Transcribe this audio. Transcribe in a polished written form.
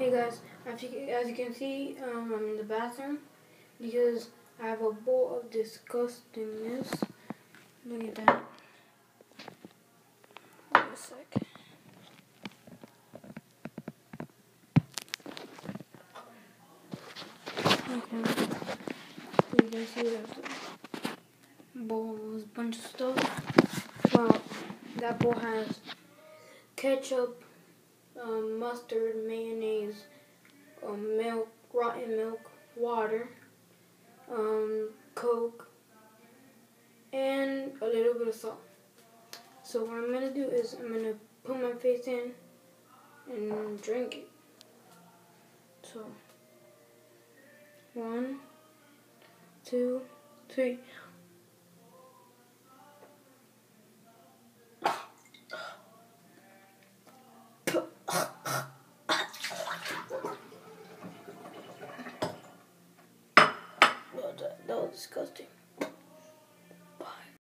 Hey guys, as you can see, I'm in the bathroom because I have a bowl of disgustingness. Look at that. Wait a sec. Okay. So you can see there's a bowl with a bunch of stuff. Well, that bowl has ketchup, mustard, mayonnaise, milk, rotten milk, water, Coke, and a little bit of salt. So what I'm going to do is I'm going to put my face in and drink it. So, 1, 2, 3. That was disgusting.